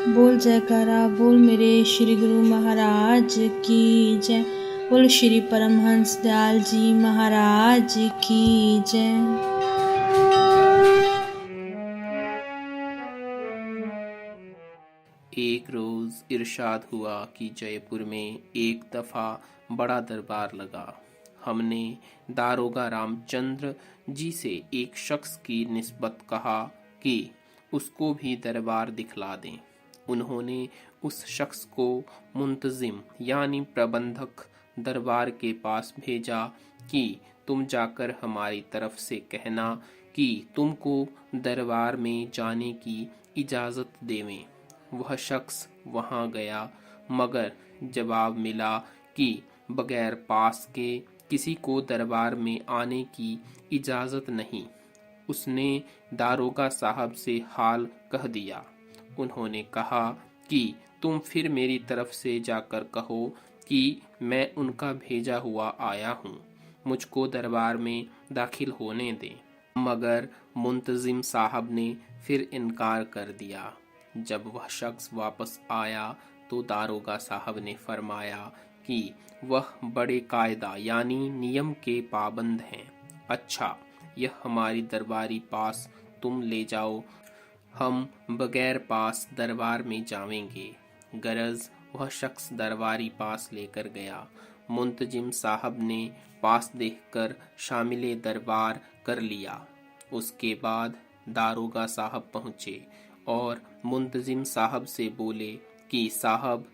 बोल जयकारा बोल मेरे श्री गुरु महाराज की जय। बोल श्री परमहंस दयाल जी महाराज की जय। एक रोज इरशाद हुआ कि जयपुर में एक दफा बड़ा दरबार लगा। हमने दारोगा रामचंद्र जी से एक शख्स की निस्बत कहा कि उसको भी दरबार दिखला दें। उन्होंने उस शख्स को मुंतजिम यानी प्रबंधक दरबार के पास भेजा कि तुम जाकर हमारी तरफ से कहना कि तुमको दरबार में जाने की इजाजत देवें। वह शख्स वहां गया, मगर जवाब मिला कि बगैर पास के किसी को दरबार में आने की इजाजत नहीं। उसने दारोगा साहब से हाल कह दिया। उन्होंने कहा कि तुम फिर मेरी तरफ से जाकर कहो कि मैं उनका भेजा हुआ आया हूँ, मुझको दरबार में दाखिल होने दें। मगर मुंतजिम साहब ने फिर इनकार कर दिया। जब वह शख्स वापस आया तो दारोगा साहब ने फरमाया कि वह बड़े कायदा यानी नियम के पाबंद हैं। अच्छा, यह हमारी दरबारी पास तुम ले जाओ, हम बगैर पास दरबार में जावेंगे। गरज वह शख्स दरबारी पास लेकर गया। मुंतजिम साहब ने पास देखकर शामिले दरबार कर लिया। उसके बाद दारोगा साहब पहुँचे और मुंतजिम साहब से बोले कि साहब,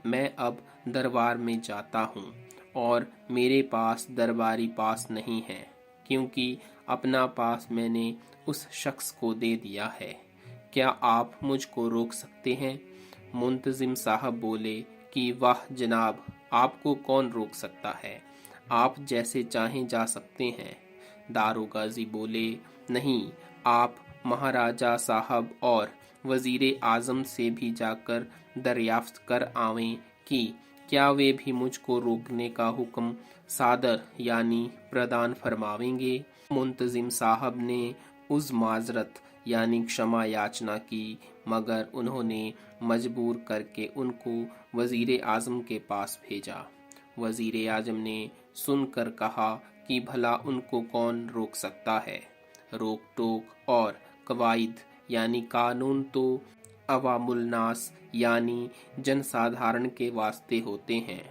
मैं अब दरबार में जाता हूँ और मेरे पास दरबारी पास नहीं है, क्योंकि अपना पास मैंने उस शख्स को दे दिया है। क्या आप मुझको रोक सकते हैं? मुंतजिम साहब बोले कि वाह जनाब, आपको कौन रोक सकता है, आप जैसे चाहें जा सकते हैं। दारोगाजी बोले, नहीं, आप महाराजा साहब और वजीर आजम से भी जाकर दरियाफ्त कर आवें कि क्या वे भी मुझको रोकने का हुक्म सादर यानी प्रदान फरमावेंगे। मुंतजिम साहब ने उस माजरत यानी क्षमा याचना की, मगर उन्होंने मजबूर करके उनको वजीर आजम के पास भेजा। वजीर आजम ने सुनकर कहा कि भला उनको कौन रोक सकता है। रोक टोक और कवायद यानी कानून तो अवामुल नास यानी जनसाधारण के वास्ते होते हैं।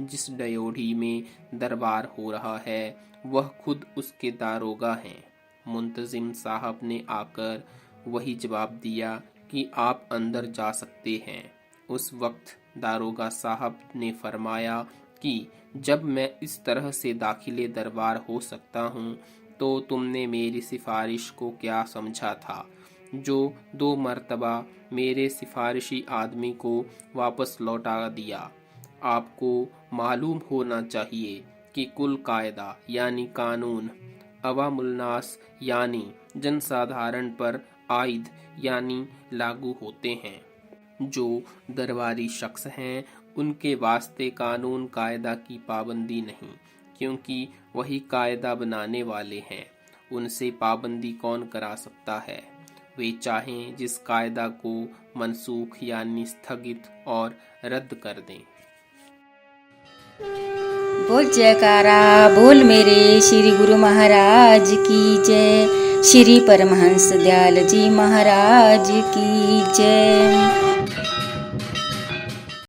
जिस डयोढ़ी में दरबार हो रहा है वह खुद उसके दारोगा हैं। मुंतजिम साहब ने आकर वही जवाब दिया कि आप अंदर जा सकते हैं। उस वक्त दारोगा साहब ने फरमाया कि जब मैं इस तरह से दाखिले दरबार हो सकता हूँ तो तुमने मेरी सिफारिश को क्या समझा था, जो 2 मर्तबा मेरे सिफारिशी आदमी को वापस लौटा दिया। आपको मालूम होना चाहिए कि कुल कायदा यानी कानून अवामुलनास यानी जनसाधारण पर आयद यानी लागू होते हैं। जो दरबारी शख्स हैं उनके वास्ते कानून कायदा की पाबंदी नहीं, क्योंकि वही कायदा बनाने वाले हैं। उनसे पाबंदी कौन करा सकता है। वे चाहें जिस कायदा को मनसूख यानी स्थगित और रद्द कर दें। बोल जयकारा बोल मेरे श्री गुरु महाराज की जय। श्री परमहंस दयाल जी महाराज की जय।